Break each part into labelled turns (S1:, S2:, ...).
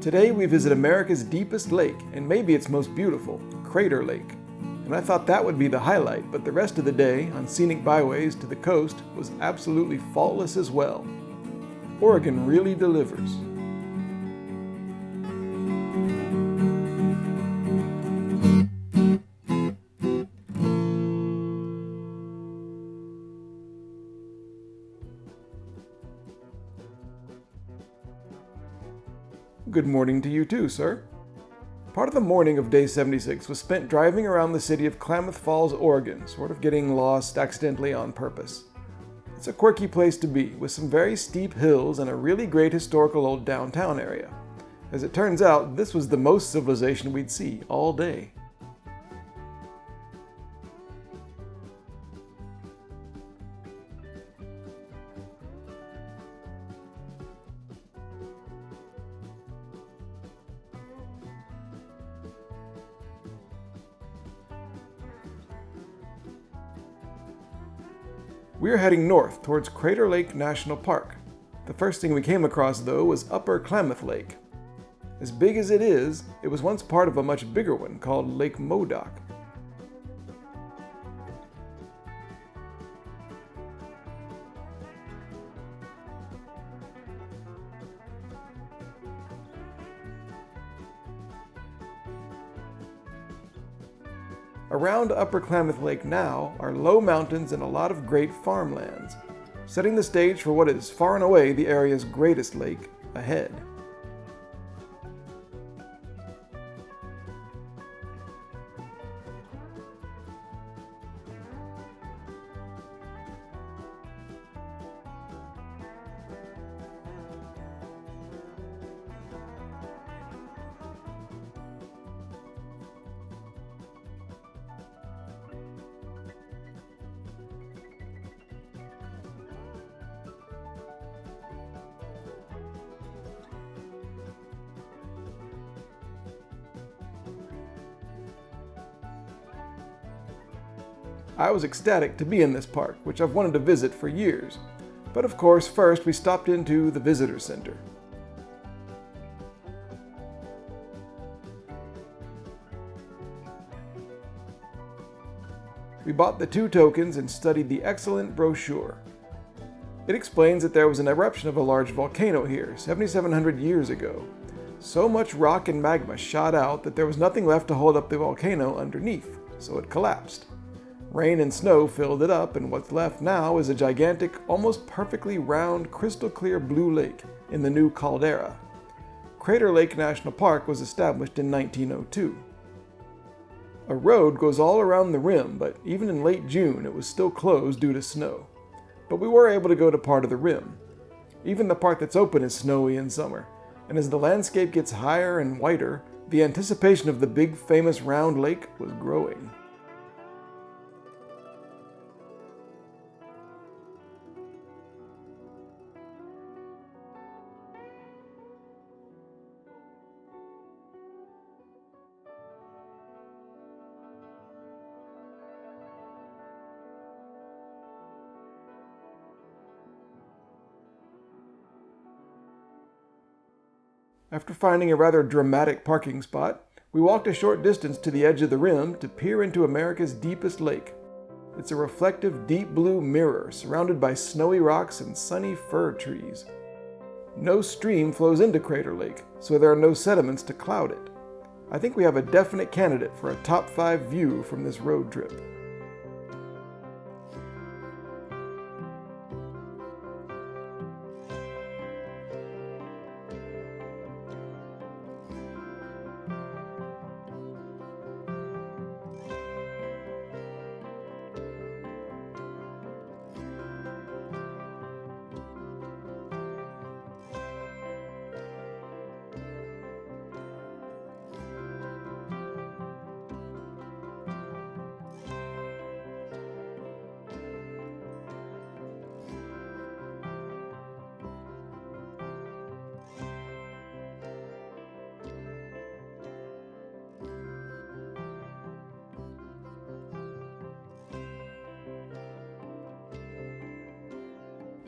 S1: Today we visit America's deepest lake, and maybe its most beautiful, Crater Lake. And I thought that would be the highlight, but the rest of the day, on scenic byways to the coast, was absolutely faultless as well. Oregon really delivers. Good morning to you too, sir. Part of the morning of day 76 was spent driving around the city of Klamath Falls, Oregon, sort of getting lost accidentally on purpose. It's a quirky place to be, with some very steep hills and a really great historical old downtown area. As it turns out, this was the most civilization we'd see all day. We are heading north towards Crater Lake National Park. The first thing we came across, though, was Upper Klamath Lake. As big as it is, it was once part of a much bigger one called Lake Modoc. Around Upper Klamath Lake now are low mountains and a lot of great farmlands, setting the stage for what is far and away the area's greatest lake ahead. I was ecstatic to be in this park, which I've wanted to visit for years. But of course, first we stopped into the visitor center. We bought the 2 tokens and studied the excellent brochure. It explains that there was an eruption of a large volcano here 7,700 years ago. So much rock and magma shot out that there was nothing left to hold up the volcano underneath, so it collapsed. Rain and snow filled it up, and what's left now is a gigantic, almost perfectly round, crystal-clear blue lake in the new caldera. Crater Lake National Park was established in 1902. A road goes all around the rim, but even in late June it was still closed due to snow. But we were able to go to part of the rim. Even the part that's open is snowy in summer, and as the landscape gets higher and whiter, the anticipation of the big famous round lake was growing. After finding a rather dramatic parking spot, we walked a short distance to the edge of the rim to peer into America's deepest lake. It's a reflective deep blue mirror surrounded by snowy rocks and sunny fir trees. No stream flows into Crater Lake, so there are no sediments to cloud it. I think we have a definite candidate for a top 5 view from this road trip.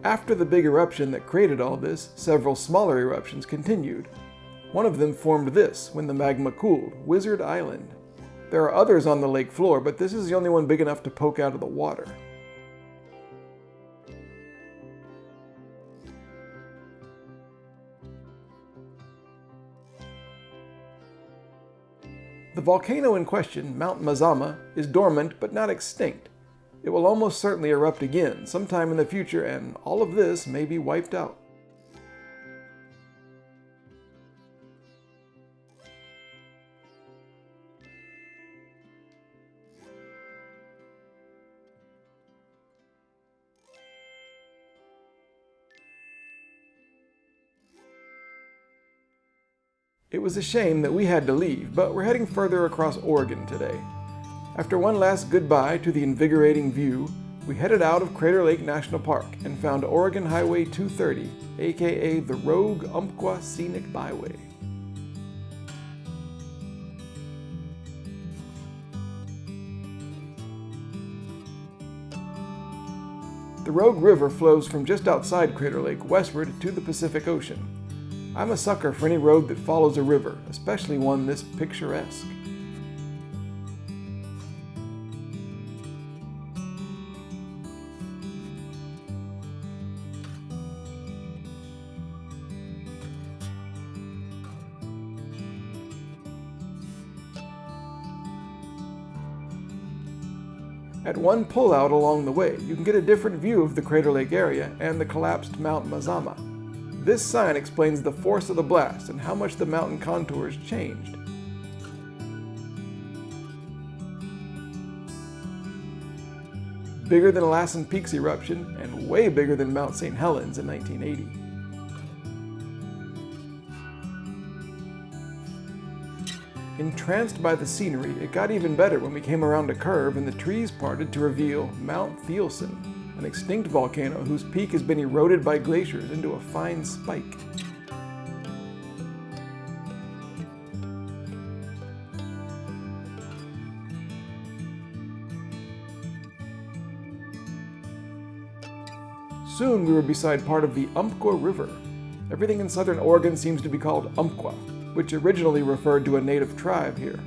S1: After the big eruption that created all this, several smaller eruptions continued. One of them formed this when the magma cooled, Wizard Island. There are others on the lake floor, but this is the only one big enough to poke out of the water. The volcano in question, Mount Mazama, is dormant but not extinct. It will almost certainly erupt again sometime in the future, and all of this may be wiped out. It was a shame that we had to leave, but we're heading further across Oregon today. After one last goodbye to the invigorating view, we headed out of Crater Lake National Park and found Oregon Highway 230, aka the Rogue Umpqua Scenic Byway. The Rogue River flows from just outside Crater Lake westward to the Pacific Ocean. I'm a sucker for any road that follows a river, especially one this picturesque. At one pullout along the way, you can get a different view of the Crater Lake area and the collapsed Mount Mazama. This sign explains the force of the blast and how much the mountain contours changed. Bigger than Lassen Peak's eruption, and way bigger than Mount St. Helens in 1980. Entranced by the scenery, it got even better when we came around a curve and the trees parted to reveal Mount Thielsen, an extinct volcano whose peak has been eroded by glaciers into a fine spike. Soon we were beside part of the Umpqua River. Everything in southern Oregon seems to be called Umpqua, which originally referred to a native tribe here.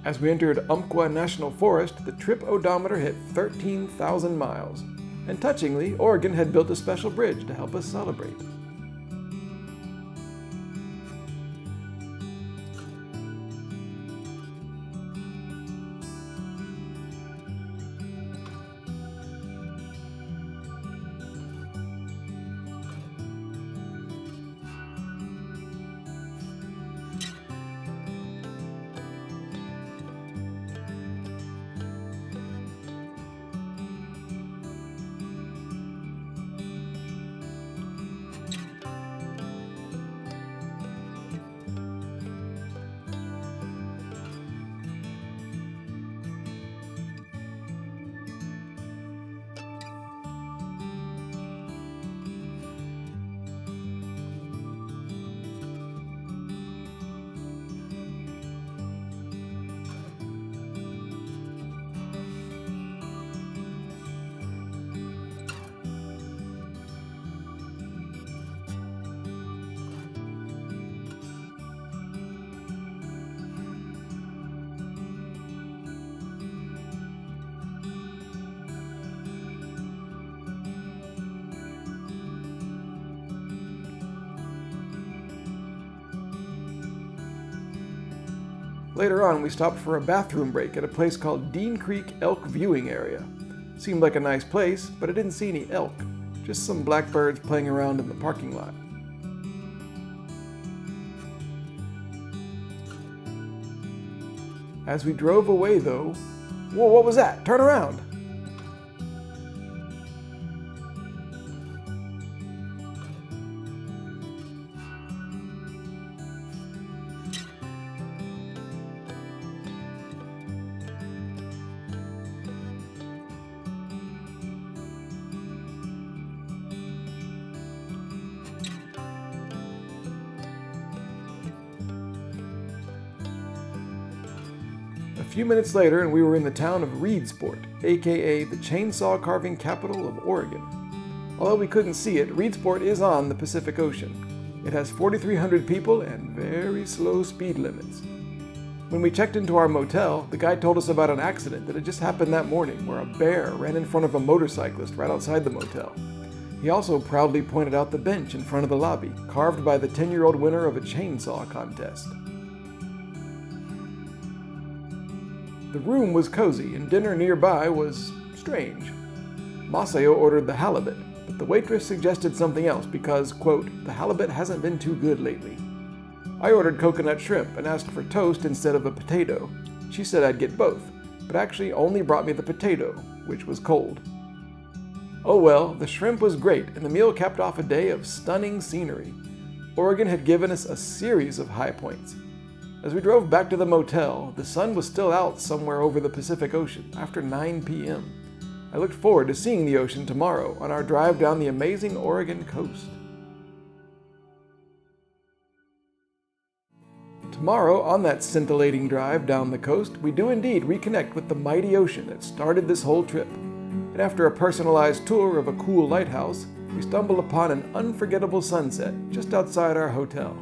S1: As we entered Umpqua National Forest, the trip odometer hit 13,000 miles. And touchingly, Oregon had built a special bridge to help us celebrate. Later on, we stopped for a bathroom break at a place called Dean Creek Elk Viewing Area. Seemed like a nice place, but I didn't see any elk, just some blackbirds playing around in the parking lot. As we drove away though, whoa, what was that? Turn around! few minutes later, and we were in the town of Reedsport, aka the chainsaw carving capital of Oregon. Although we couldn't see it, Reedsport is on the Pacific Ocean. It has 4,300 people and very slow speed limits. When we checked into our motel, the guide told us about an accident that had just happened that morning where a bear ran in front of a motorcyclist right outside the motel. He also proudly pointed out the bench in front of the lobby, carved by the 10-year-old winner of a chainsaw contest. The room was cozy and dinner nearby was strange. Maceo ordered the halibut, but the waitress suggested something else because, quote, the halibut hasn't been too good lately. I ordered coconut shrimp and asked for toast instead of a potato. She said I'd get both, but actually only brought me the potato, which was cold. Oh well, the shrimp was great and the meal capped off a day of stunning scenery. Oregon had given us a series of high points. As we drove back to the motel, the sun was still out somewhere over the Pacific Ocean after 9 p.m. I looked forward to seeing the ocean tomorrow on our drive down the amazing Oregon coast. Tomorrow, on that scintillating drive down the coast, we do indeed reconnect with the mighty ocean that started this whole trip. And after a personalized tour of a cool lighthouse, we stumble upon an unforgettable sunset just outside our hotel.